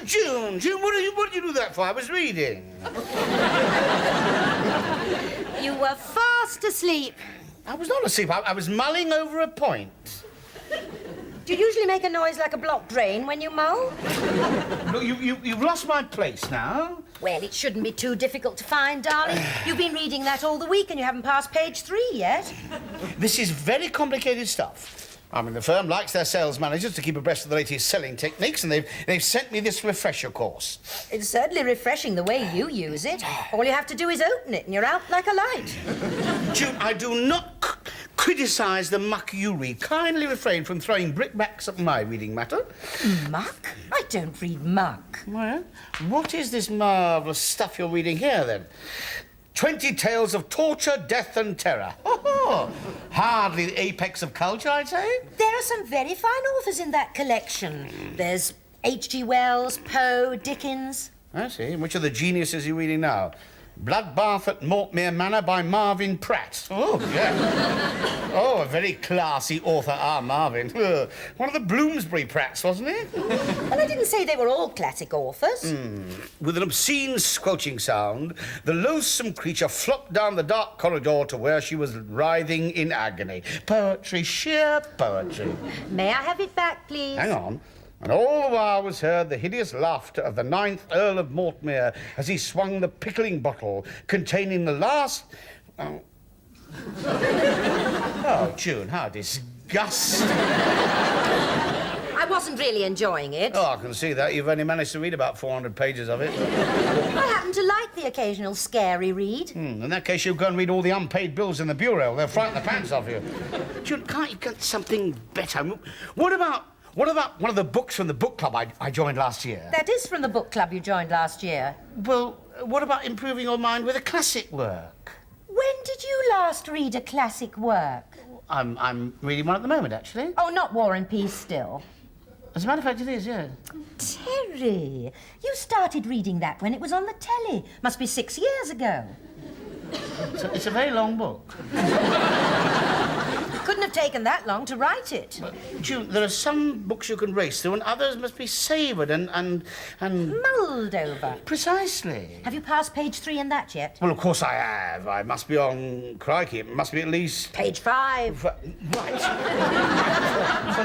June, what did you do that for? I was reading. You were fast asleep. I was not asleep. I was mulling over a point. Do you usually make a noise like a blocked drain when you mull? Look, you've lost my place now. Well, it shouldn't be too difficult to find, darling. You've been reading that all the week and you haven't passed page 3 yet. This is very complicated stuff. I mean, the firm likes their sales managers to keep abreast of the latest selling techniques, and they've sent me this refresher course. It's certainly refreshing the way you use it. All you have to do is open it and you're out like a light. June, I do not criticise the muck you read. Kindly refrain from throwing brickbats at my reading matter. Muck? I don't read muck. Well, what is this marvellous stuff you're reading here, then? 20 tales of torture, death and terror. Oh, hardly the apex of culture, I'd say. There are some very fine authors in that collection. There's H.G. Wells, Poe, Dickens. I see. Which of the geniuses are you reading now? Bloodbath at Mortmere Manor by Marvin Pratt. Oh, yeah. Oh, a very classy author, Marvin. One of the Bloomsbury Pratts, wasn't he? Well, I didn't say they were all classic authors. With an obscene squelching sound, the loathsome creature flopped down the dark corridor to where she was writhing in agony. Poetry, sheer poetry. May I have it back, please? Hang on. And all the while was heard the hideous laughter of the 9th Earl of Mortmere as he swung the pickling bottle containing the last... Oh, June, how disgusting. I wasn't really enjoying it. Oh, I can see that. You've only managed to read about 400 pages of it. I happen to like the occasional scary read. In that case, you'll go and read all the unpaid bills in the bureau. They'll frighten the pants off you. June, can't you get something better? What about one of the books from the book club I joined last year? That is from the book club you joined last year. Well, what about improving your mind with a classic work? When did you last read a classic work? I'm reading one at the moment, actually. Oh, not War and Peace still. As a matter of fact, it is, yeah. Terry, you started reading that when it was on the telly. Must be 6 years ago. It's a very long book. It couldn't have taken that long to write it. But, June, there are some books you can race through and others must be savoured and... Mulled over. Precisely. Have you passed page 3 in that yet? Well, of course I have. I must be on... Crikey, it must be at least... Page 5. Right. For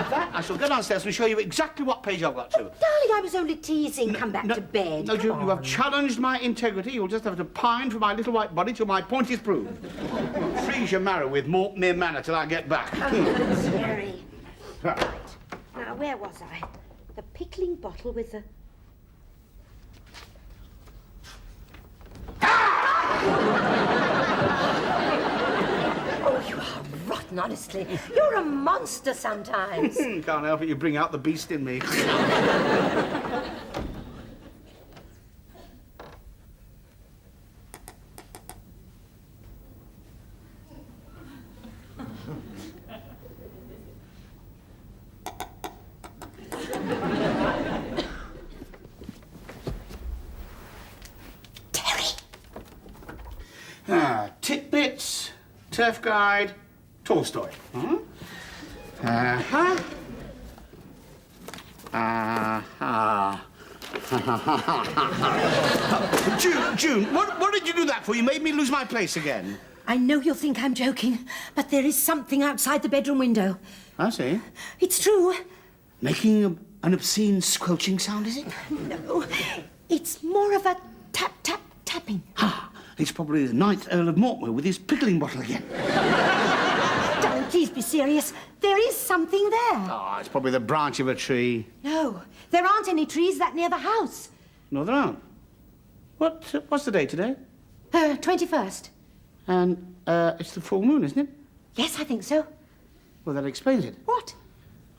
that, I shall go downstairs and show you exactly what page I've got to. Oh, darling, I was only teasing. Come back to bed. No, Come June, on. you have challenged my integrity. You'll just have to pine for my little white body till my point is proved. Freeze your marrow with Mortmere Manor till I get back. Oh, Terry. Right. Now, where was I? The pickling bottle with the... Oh, you are rotten, honestly. You're a monster sometimes. Can't help it, you bring out the beast in me. Titbits, Turf Guide, Tolstoy. June, what did you do that for? You made me lose my place again. I know you'll think I'm joking, but there is something outside the bedroom window. I see. It's true. Making an obscene squelching sound, is it? No, it's more of a tapping. Ha! It's probably the 9th Earl of Mortmere with his pickling bottle again. Darling, please be serious. There is something there. Oh, it's probably the branch of a tree. No, there aren't any trees that near the house. No, there aren't. What's the day today? 21st. And it's the full moon, isn't it? Yes, I think so. Well, that explains it. What?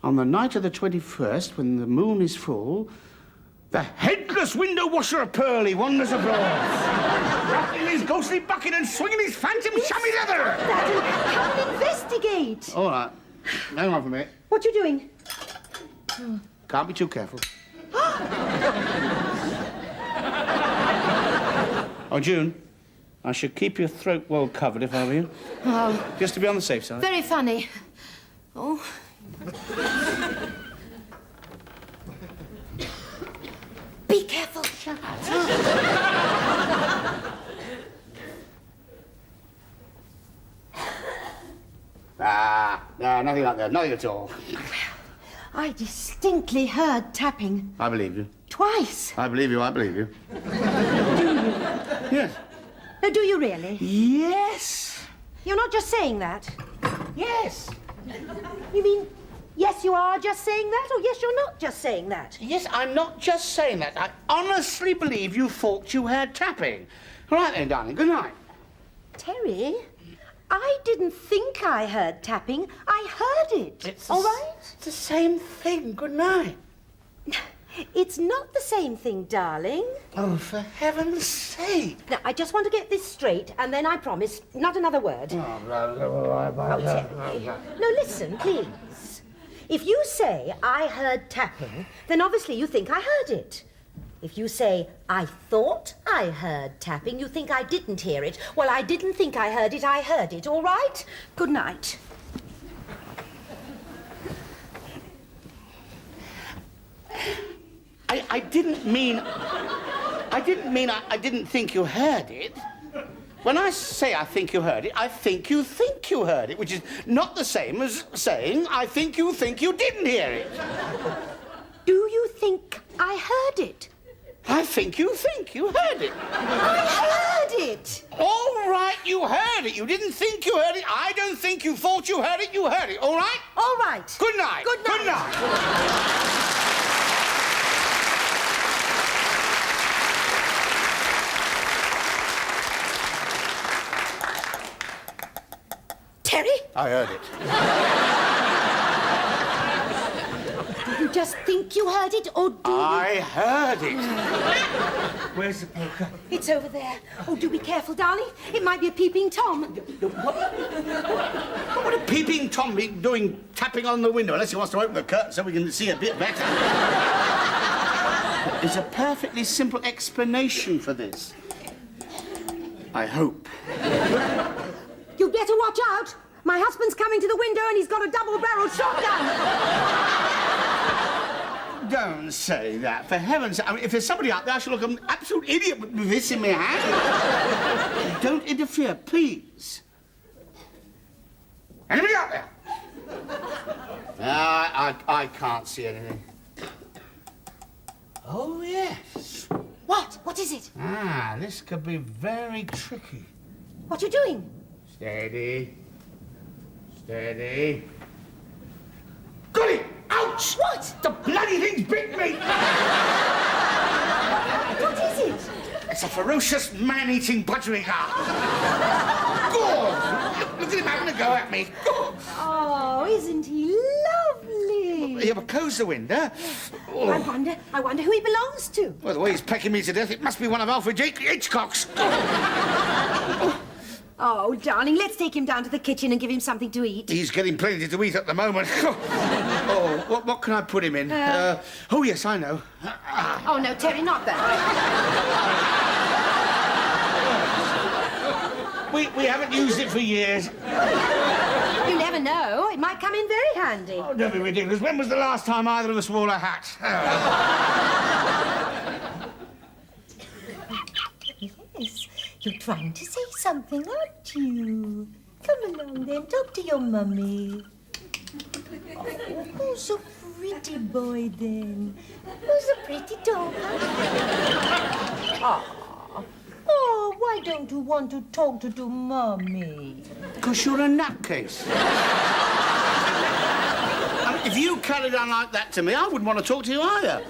On the night of the 21st, when the moon is full, the headless window washer of Pearly wanders abroad, rattling his ghostly bucket and swinging his phantom chamois leather. Daddy, come and investigate. All right. Hang on for a minute. What are you doing? Can't be too careful. Oh, June, I should keep your throat well covered if I were you. Oh. Just to be on the safe side. Very funny. Oh. Shut up. No, nothing like that. Nothing at all. I distinctly heard tapping. I believe you. Twice. I believe you. Do you? Yes. No, do you really? Yes. You're not just saying that. Yes. You mean, yes, you are just saying that, or yes, you're not just saying that? Yes, I'm not just saying that. I honestly believe you thought you heard tapping. All right then, darling. Good night. Terry, I didn't think I heard tapping. I heard it. All right? It's the same thing. Good night. It's not the same thing, darling. Oh, for heaven's sake. Now, I just want to get this straight, and then I promise not another word. Oh, No, listen, please. If you say, I heard tapping, then obviously you think I heard it. If you say, I thought I heard tapping, you think I didn't hear it. Well, I didn't think I heard it, all right? Good night. I didn't mean I didn't think you heard it. When I say I think you heard it, I think you heard it, which is not the same as saying I think you didn't hear it. Do you think I heard it? I think you heard it. I heard it! All right, you heard it. You didn't think you heard it. I don't think you thought you heard it. You heard it, all right? All right. Good night. Good night. Good night. Terry? I heard it. Do you just think you heard it, or do you... I heard it. Where's the poker? It's over there. Oh, do be careful, darling. It might be a peeping Tom. What would a peeping Tom be doing tapping on the window unless he wants to open the curtain so we can see a bit better? There's a perfectly simple explanation for this. I hope. You'd better watch out. My husband's coming to the window and he's got a double-barreled shotgun. Don't say that, for heaven's sake. I mean, if there's somebody out there, I shall look an absolute idiot with this in my hand. Don't interfere, please. Anybody out there? I can't see anything. Oh, yes. What? What is it? This could be very tricky. What are you doing? Steady. Steady. Got it! Ouch! What? The bloody thing's bit me! What is it? It's a ferocious man-eating budgerigar. Good! Look at him having a go at me. Good! Oh, isn't he lovely? Yeah, but close the window. Oh. I wonder who he belongs to. Well, the way he's pecking me to death, it must be one of Alfred Hitchcock's. Oh, darling, let's take him down to the kitchen and give him something to eat. He's getting plenty to eat at the moment. Oh, what can I put him in? Oh, yes, I know. Oh, no, Terry, not that. We haven't used it for years. You never know. It might come in very handy. Oh, don't be ridiculous. When was the last time either of us wore a hat? Yes, you're trying to say something, aren't you? Come along then, talk to your mummy. Oh, who's a pretty boy then? Who's a pretty dog? Oh, why don't you want to talk to mummy? Because you're a nutcase. If you carried on like that to me, I wouldn't want to talk to you either.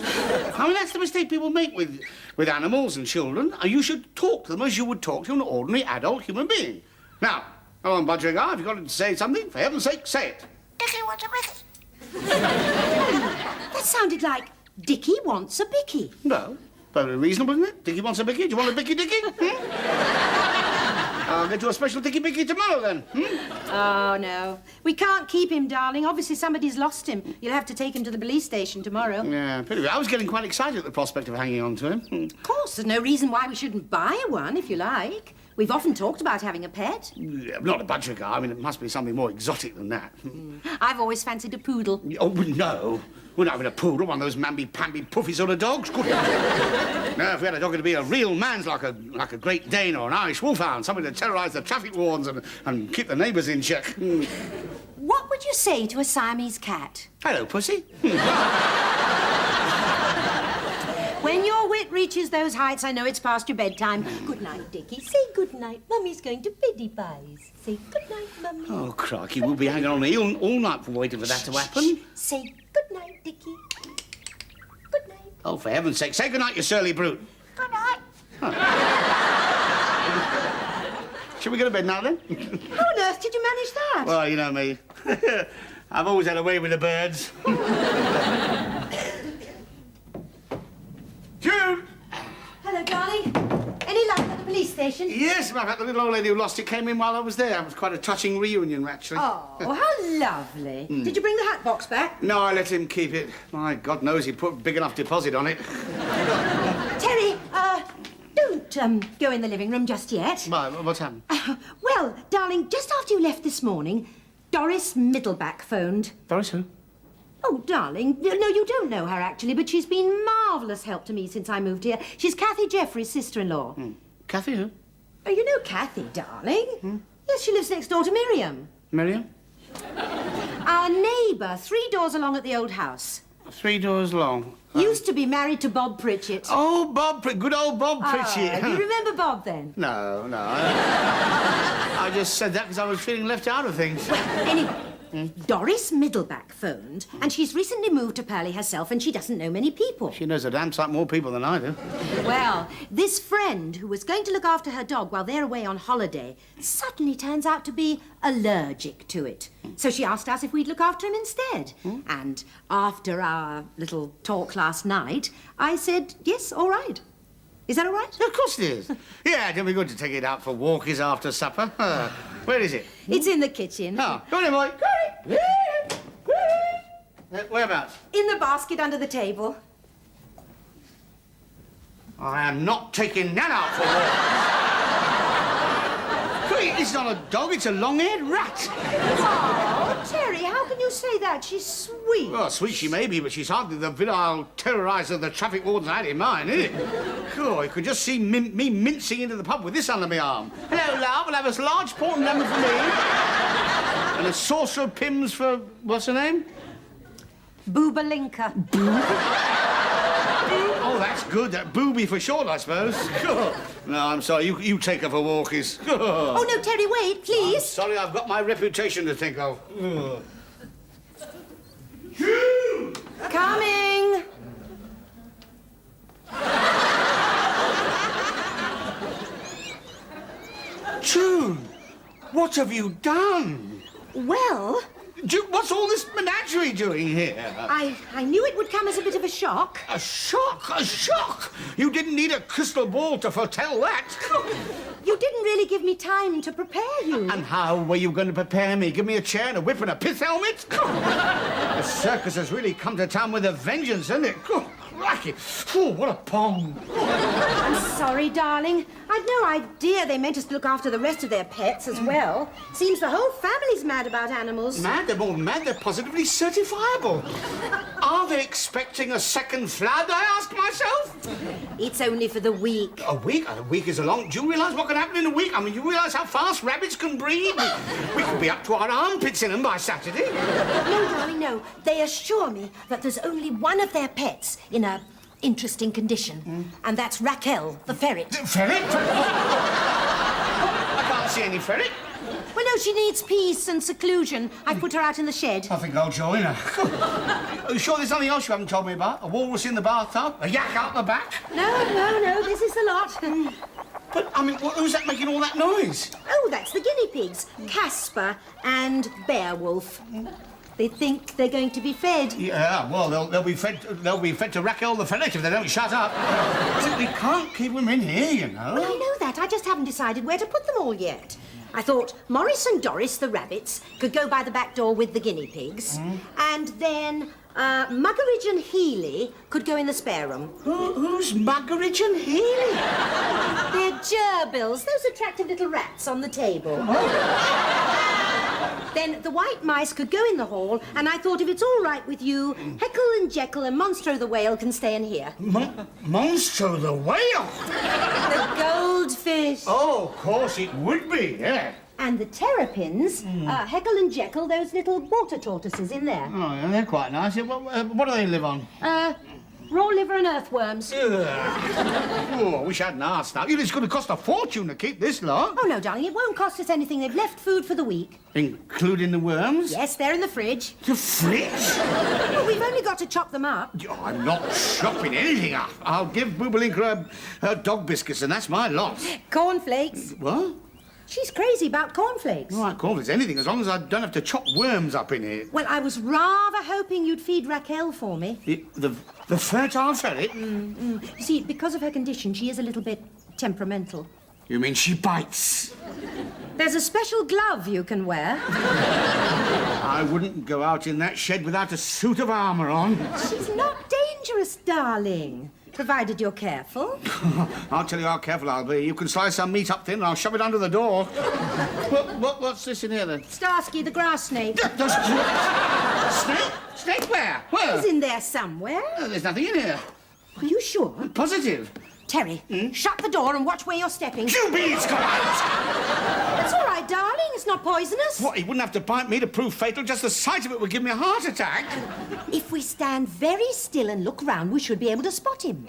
I mean, that's the mistake people make with animals and children. You should talk to them as you would talk to an ordinary adult human being. Now, come on, Budgerigar, if you've got to say something, for heaven's sake, say it. Dickie wants a bicky. That sounded like Dickie wants a bicky. No, very reasonable, isn't it? Dickie wants a bicky. Do you want a bicky, Dickie? I'll get you a special Dickie Bicky tomorrow, then. Oh, no. We can't keep him, darling. Obviously, somebody's lost him. You'll have to take him to the police station tomorrow. Yeah, pretty. I was getting quite excited at the prospect of hanging on to him. Of course, there's no reason why we shouldn't buy one, if you like. We've often talked about having a pet. Yeah, not a budgerigar. I mean, it must be something more exotic than that. I've always fancied a poodle. Oh, no. We're not having a poodle, one of those mamby-pamby puffy sort of dogs. Good. No, if we had a dog, it'd be a real man's, like a Great Dane or an Irish Wolfhound, something to terrorise the traffic wardens and keep the neighbours in check. What would you say to a Siamese cat? Hello, pussy. When your wit reaches those heights, I know it's past your bedtime. Good night, Dickie. Say good night. Mummy's going to beddy pies. Say good night, Mummy. Oh, crikey, we'll be hanging on here all night waiting for that to happen. Say good night, Dickie. Good night. Oh, for heaven's sake, say good night, you surly brute. Good night. Shall we go to bed now, then? How on earth did you manage that? Well, you know me. I've always had a way with the birds. Jude! Hello, darling. Any luck at the police station? Yes, in fact, the little old lady who lost it came in while I was there. It was quite a touching reunion, actually. Oh, how lovely. Did you bring the hat box back? No, I let him keep it. My God knows he put a big enough deposit on it. Terry, don't go in the living room just yet. Why, what's happened? Well, darling, just after you left this morning, Doris Middleback phoned. Doris who? Oh, darling, no, you don't know her, actually, but she's been marvellous help to me since I moved here. She's Kathy Jeffrey's sister-in-law. Kathy who? Oh, you know Kathy, darling. Yes, she lives next door to Miriam. Miriam? Our neighbour, 3 doors along at the old house. 3 doors long. Used to be married to Bob Pritchett. Oh, good old Bob Pritchett. You remember Bob, then? No. I just said that because I was feeling left out of things. Anyway, Doris Middleback phoned, and she's recently moved to Purley herself, and she doesn't know many people. She knows a damn sight more people than I do. Well, this friend who was going to look after her dog while they're away on holiday suddenly turns out to be allergic to it. So she asked us if we'd look after him instead. And after our little talk last night, I said, yes, all right. Is that all right? Of course it is. Yeah, it'll be good to take it out for walkies after supper. Where is it? It's in the kitchen. Oh, go on in, boy. Whereabouts? In the basket under the table. I am not taking Nan out for walks. It's not a dog, it's a long-haired rat. Oh, Terry, how can you say that? She's sweet. Well, sweet she may be, but she's hardly the virile terroriser the traffic wardens had in mind, is it? Oh, you could just see me mincing into the pub with this under my arm. Hello, love, I'll have a large port and lemon for me. And a saucer of Pimm's for, what's her name? Boobalinka. Oh, that's good. That booby for short, I suppose. No, I'm sorry. You take her for walkies. Oh, no, Terry, wait, please. I'm sorry, I've got my reputation to think of. Coming. June, what have you done? Well, June, what's all this menagerie doing here? I knew it would come as a bit of a shock. A shock? A shock? You didn't need a crystal ball to foretell that. You didn't really give me time to prepare you. And how were you going to prepare me? Give me a chair and a whip and a pith helmet? The circus has really come to town with a vengeance, hasn't it? Crikey. Oh, what a pong. I'm sorry, darling. I'd no idea they meant us to look after the rest of their pets as well. Seems the whole family's mad about animals. Mad? They're more than mad. They're positively certifiable. Are they expecting a second flood, I ask myself? It's only for the week. A week? A week is a long... Do you realise what can happen in a week? I mean, you realise how fast rabbits can breed? We could be up to our armpits in them by Saturday. No, darling, no. They assure me that there's only one of their pets in a interesting condition. And that's Raquel, the ferret. The ferret? I can't see any ferret. Well, no, she needs peace and seclusion. I've put her out in the shed. I think I'll join her. Are you sure there's something else you haven't told me about? A walrus in the bathtub? A yak out the back? No, this is the lot. But, I mean, who's that making all that noise? Oh, that's the guinea pigs. Casper and Beowulf. They think they're going to be fed. Yeah, well, they'll be fed to Raquel the ferret if they don't shut up. We can't keep them in here, you know. Well, I know that. I just haven't decided where to put them all yet. I thought Morris and Doris, the rabbits, could go by the back door with the guinea pigs. And then Muggeridge and Healy could go in the spare room. Who's Muggeridge and Healy? They're gerbils, those attractive little rats on the table. Then the white mice could go in the hall, and I thought if it's all right with you, Heckle and Jekyll and Monstro the whale can stay in here. Monstro the whale? The goldfish. Oh, of course it would be, yeah. And the terrapins, Heckle and Jekyll, those little water tortoises in there. Oh, yeah, they're quite nice. Yeah, what do they live on? Raw liver and earthworms. Oh, I wish I hadn't asked that. It's going to cost a fortune to keep this lot. Oh, no, darling, it won't cost us anything. They've left food for the week. Including the worms? Yes, they're in the fridge. The fridge? Well, we've only got to chop them up. Oh, I'm not chopping anything up. I'll give Boobalinka her dog biscuits, and that's my lot. Cornflakes. What? She's crazy about cornflakes. All right, cornflakes, anything, as long as I don't have to chop worms up in here. Well, I was rather hoping you'd feed Raquel for me. The fertile ferret? You see, because of her condition, she is a little bit temperamental. You mean she bites? There's a special glove you can wear. I wouldn't go out in that shed without a suit of armour on. She's not dangerous, darling. Provided you're careful. I'll tell you how careful I'll be. You can slice some meat up thin and I'll shove it under the door. What's this in here, then? Starsky, the grass snake. Snake? Snake where? Where? He's in there somewhere. There's nothing in here. Are you sure? Positive. Terry, shut the door and watch where you're stepping. QB's come out! That's all right, darling. It's not poisonous. What, he wouldn't have to bite me to prove fatal? Just the sight of it would give me a heart attack. If we stand very still and look round, we should be able to spot him.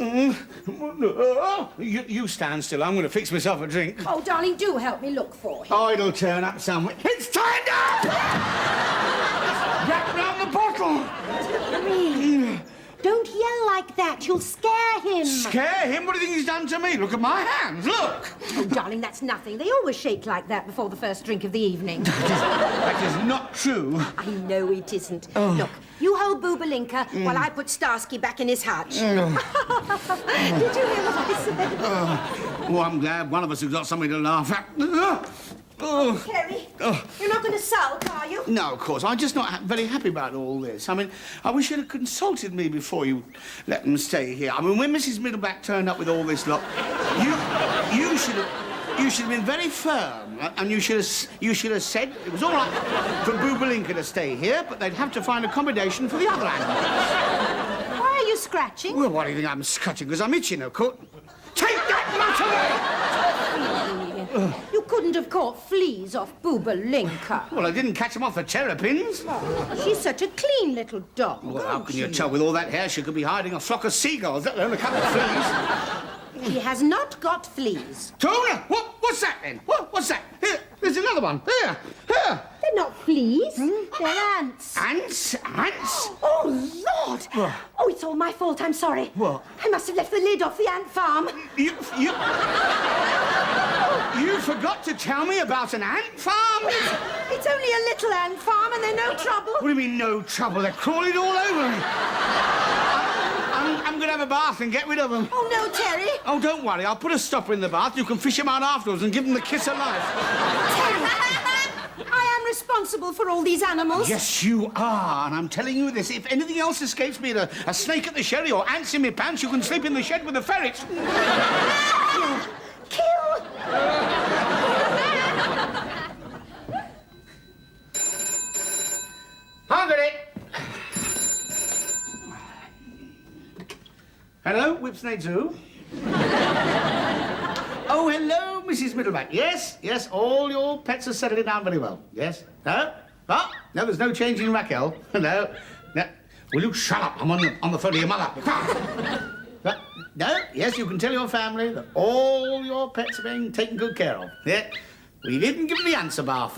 You stand still. I'm going to fix myself a drink. Oh, darling, do help me look for him. Oh, it'll turn up somewhere. It's tied up! Wrap round the bottle! Terry, don't yell like that. You'll scare him. Scare him? What do you think he's done to me? Look at my hands, look! Oh, darling, that's nothing. They always shake like that before the first drink of the evening. That is not true. I know it isn't. Look, you hold Boobalinka while I put Starsky back in his hutch. Did you hear what I said? Oh, I'm glad one of us has got something to laugh at. Terry, you're not going to sulk, are you? No, of course. I'm just not very happy about all this. I mean, I wish you'd have consulted me before you let them stay here. I mean, when Mrs. Middleback turned up with all this lot, you should have been very firm, and you should have said it was all right for Boobalinka to stay here, but they'd have to find accommodation for the other animals. Why are you scratching? Well, why do you think I'm scratching? Because I'm itching, of course. Take that mutt away! You couldn't have caught fleas off Boobalinka. Well, I didn't catch them off the terrapins. She's such a clean little dog. Well, how can you tell? With all that hair, she could be hiding a flock of seagulls, let alone a couple of fleas. She has not got fleas. Tona! What's that, then? What's that? Here, there's another one. Here. They're not fleas. They're ants. Ants? Oh, Lord! What? Oh, it's all my fault. I'm sorry. What? I must have left the lid off the ant farm. You forgot to tell me about an ant farm? It's only a little ant farm and they're no trouble. What do you mean, no trouble? They're crawling all over me. I'm going to have a bath and get rid of them. Oh, no, Terry. Oh, don't worry. I'll put a stopper in the bath. You can fish them out afterwards and give them the kiss of life. I am responsible for all these animals. Yes, you are. And I'm telling you this. If anything else escapes me, a snake at the sherry or ants in my pants, you can sleep in the shed with the ferrets. Kill! Margaret! Hello, Whipsnade Zoo. Oh, hello, Mrs. Middleback. Yes, all your pets are settling down very well. Yes. No? What? No, there's no change in Raquel. No. Will you shut up? I'm on the phone to your mother. But, no, yes, you can tell your family that all your pets are being taken good care of. Yeah. We didn't give them the answer bath.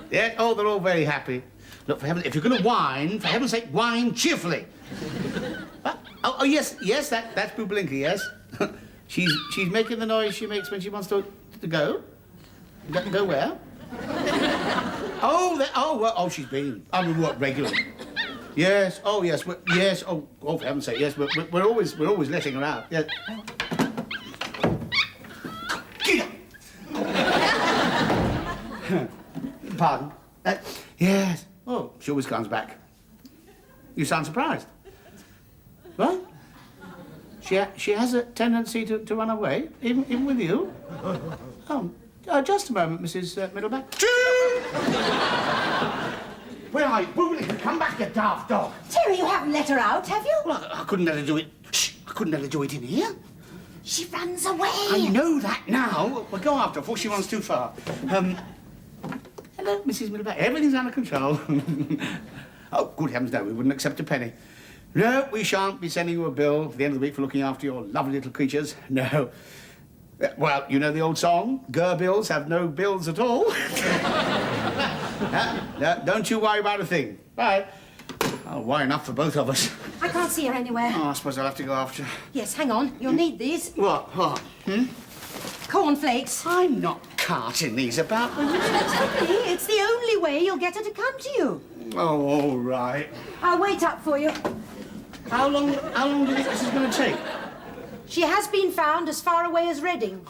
Yeah, oh, they're all very happy. Look, if you're going to whine, for heaven's sake, whine cheerfully. Oh, yes, that's Boobalinka, yes. She's making the noise she makes when she wants to go. Go where? Oh, she's been. I mean, what, regularly? Yes, oh, yes, yes, oh, for heaven's sake, yes, we're always letting her out, yes. Get up! Pardon? Yes. Oh, she always comes back. You sound surprised. What? She has a tendency to run away, even with you? Oh, just a moment, Mrs. Middleback. Where are you? Come back, you daft dog. Terry, you haven't let her out, have you? Well, I couldn't let her do it. Shh! I couldn't let her do it in here. She runs away. I know that now. Well, go after her before she runs too far. Hello, Mrs. Middleback. Everything's under control. Oh, good heavens, no, we wouldn't accept a penny. No, we shan't be sending you a bill at the end of the week for looking after your lovely little creatures. No. Well, you know the old song, Gerbills have no bills at all. No, don't you worry about a thing. Bye. Oh, why enough for both of us. I can't see her anywhere. Oh, I suppose I'll have to go after her. Yes, hang on. You'll need these. What? Cornflakes. I'm not carting these about with you. Terry, it's the only way you'll get her to come to you. Oh, all right. I'll wait up for you. How long do you think this is going to take? She has been found as far away as Reading.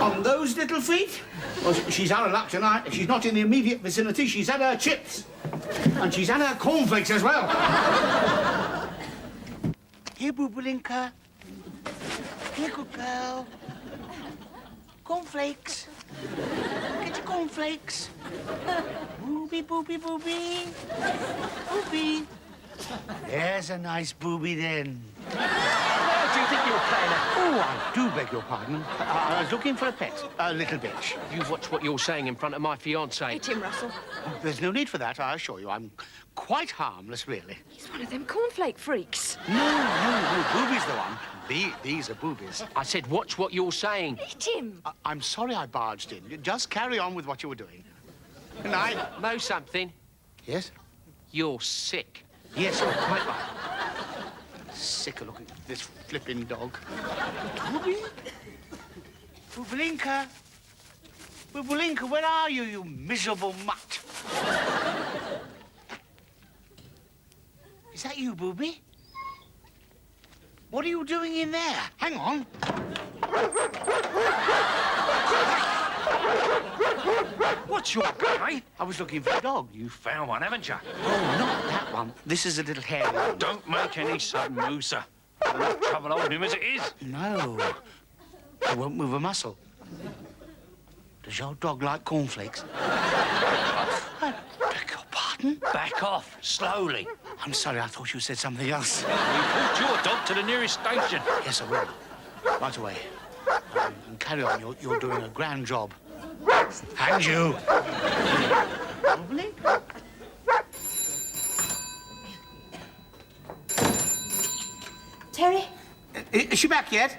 On those little feet? Well, she's out of luck tonight. If she's not in the immediate vicinity, she's had her chips. And she's had her cornflakes as well. Here, Boobalinka. Here, good girl. Cornflakes. Get your cornflakes. Booby, booby, booby. Booby. There's a nice booby then. What do you think you're playing at? Oh, I do beg your pardon. I was looking for a pet, a little bitch. You've watched what you're saying in front of my fiancée. Hey, Tim Russell. Oh, there's no need for that, I assure you. I'm quite harmless, really. He's one of them cornflake freaks. No, Booby's the one. These are boobies. I said watch what you're saying. Hey, Tim. I'm sorry I barged in. Just carry on with what you were doing. Good night. Know something? Yes? You're sick. Yes, you're quite right. Sick of looking at this flipping dog. Booby? Boobalinka? Boobalinka, where are you, you miserable mutt? Is that you, Booby? What are you doing in there? Hang on. What's your guy? I was looking for a dog. You found one, haven't you? Oh, not that one. This is a little hairy one. Don't make any sudden moves, sir. Enough trouble holding him as it is. No. I won't move a muscle. Does your dog like cornflakes? I beg your pardon? Back off, slowly. I'm sorry, I thought you said something else. Report your dog to the nearest station. Yes, I will. Right away. And carry on. You're doing a grand job. And you. Lovely. Terry, Is she back yet?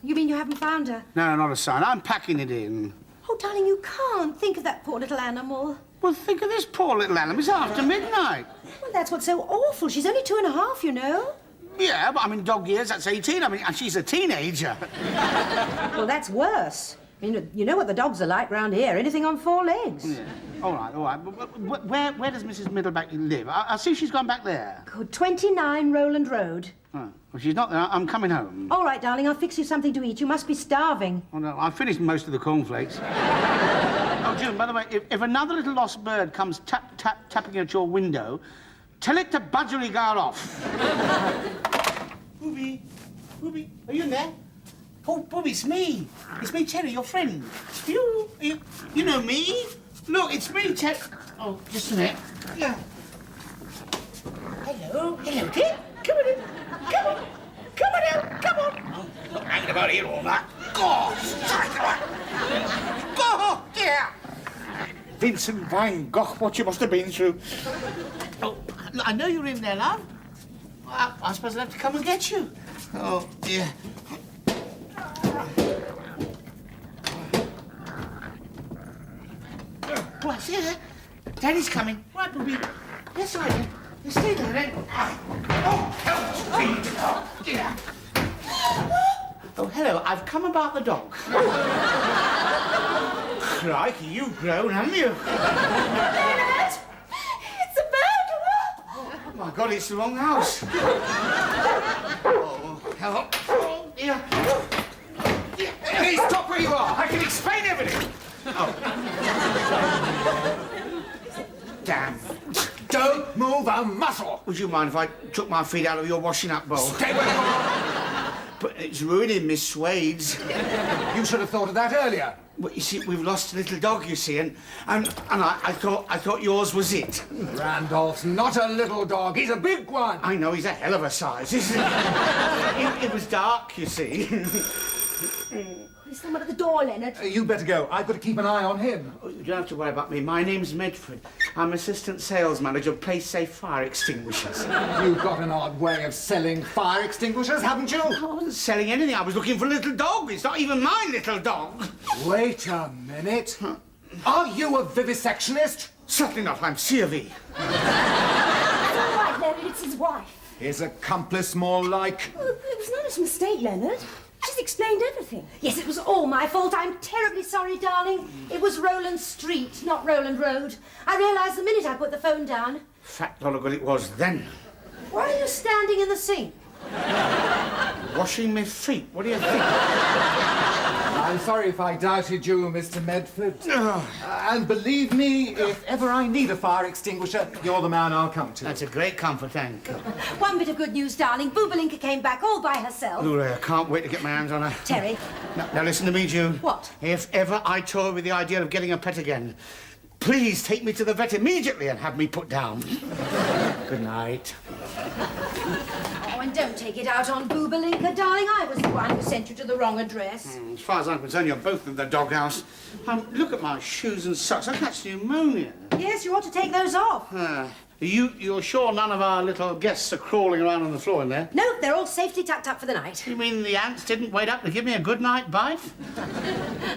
you mean you haven't found her? No, not a sign. I'm packing it in. Oh, darling, you can't. Think of that poor little animal. Well, think of this poor little animal. It's after midnight. Well, that's what's so awful. She's only 2.5, you know. Yeah, but I'm in dog years. That's 18. I mean, and she's a teenager. Well, that's worse. I mean, you know what the dogs are like round here. Anything on 4 legs. Yeah. All right. But where does Mrs. Middleback live? I see she's gone back there. Good. 29 Roland Road. Oh, well, she's not there. I'm coming home. All right, darling, I'll fix you something to eat. You must be starving. Oh, no, I've finished most of the cornflakes. Oh, June, by the way, if another little lost bird comes tapping at your window, tell it to budgerigar off. Booby, are you in there? Oh, Booby, it's me. It's me, Terry, your friend. You know me. Look, it's me, Terry. Oh, just a minute. Yeah. Hello, dear. Come on in. Come on. Come on out. Come on. Oh, not hanging about here all that. Go, dear. Vincent van Gogh, what you must have been through. Oh, I know you're in there, love. I suppose I'll have to come and get you. Oh, dear. Oh, I see her. Daddy's coming. Right, Booby. Yes, I am. You stay there, then. Oh, help me. Oh, dear. Oh, hello. I've come about the dog. Crikey, you've grown, haven't you? Dad! It's a burglar! Oh, my God, it's the wrong house. Oh, help. Oh, dear. Please stop where you are. I can explain everything. Oh. Damn. Don't move a a muscle. Would you mind if I took my feet out of your washing up bowl? Stay where you are. But it's ruining Miss Swade's. You should have thought of that earlier. Well, you see, we've lost a little dog, you see, and I thought yours was it. Randolph's not a little dog. He's a big one. I know, he's a hell of a size, isn't he? It was dark, you see. There's someone at the door, Leonard. You better go. I've got to keep an eye on him. Oh, you don't have to worry about me. My name's Medford. I'm assistant sales manager of Place Safe Fire Extinguishers. You've got an odd way of selling fire extinguishers, haven't you? I wasn't selling anything. I was looking for a little dog. It's not even my little dog. Wait a minute. Are you a vivisectionist? Certainly not. I'm CRV. It's all right, Leonard. It's his wife. His accomplice, more like. Well, it was not his mistake, Leonard. She's explained everything. Yes, it was all my fault. I'm terribly sorry, darling. It was Roland Street, not Roland Road. I realised the minute I put the phone down. Fat lot of good it was then. Why are you standing in the sink? Washing my feet. What do you think? I'm sorry if I doubted you, Mr. Medford. And believe me, if ever I need a fire extinguisher, you're the man I'll come to. That's a great comfort, thank you. One bit of good news, darling. Boobalinka came back all by herself. Hooray, I can't wait to get my hands on her. Terry. Now listen to me, June. What? If ever I toy with the idea of getting a pet again, please take me to the vet immediately and have me put down. Good night. Oh, and don't take it out on Boobalinka, darling. I was the one who sent you to the wrong address. As far as I'm concerned, you're both in the doghouse. Look at my shoes and socks. I catch pneumonia. Yes, you ought to take those off. You're sure none of our little guests are crawling around on the floor in there? No, they're all safely tucked up for the night. You mean the ants didn't wait up to give me a good night bite?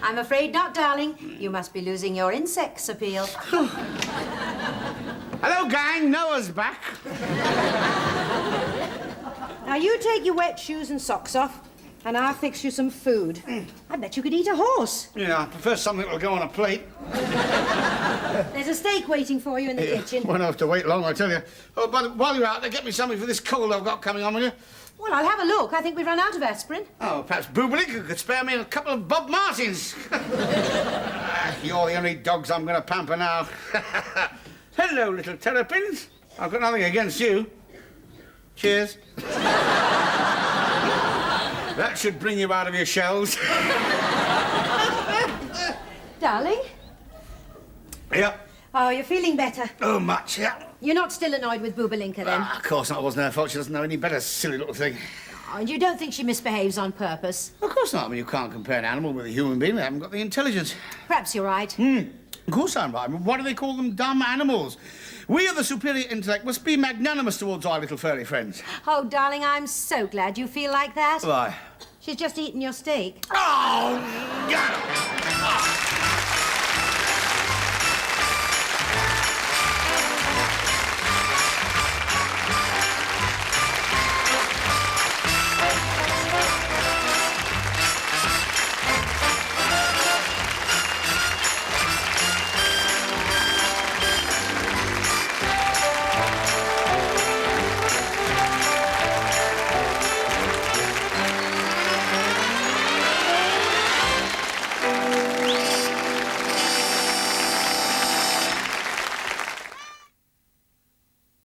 I'm afraid not, darling. You must be losing your insects appeal. Hello, gang. Noah's back. Now, you take your wet shoes and socks off, and I'll fix you some food. I bet you could eat a horse. Yeah, I prefer something that'll go on a plate. There's a steak waiting for you in the kitchen. Won't have to wait long, I tell you. Oh, but while you're out there, get me something for this cold I've got coming on, will you? Well, I'll have a look. I think we've run out of aspirin. Oh, perhaps Boobalinka could spare me a couple of Bob Martins. You're the only dogs I'm going to pamper now. Hello, little terrapins. I've got nothing against you. Cheers. That should bring you out of your shells. Darling? Yep. Oh, you're feeling better. Oh, much, yeah. You're not still annoyed with Boobalinka, then? Of course not. It wasn't her fault. She doesn't know any better, silly little thing. Oh, and you don't think she misbehaves on purpose? Of course not. I mean, you can't compare an animal with a human being. They haven't got the intelligence. Perhaps you're right. Of course I'm right. I mean, why do they call them dumb animals? We of the superior intellect must be magnanimous towards our little furry friends. Oh, darling, I'm so glad you feel like that. Why? She's just eaten your steak. Oh, yeah.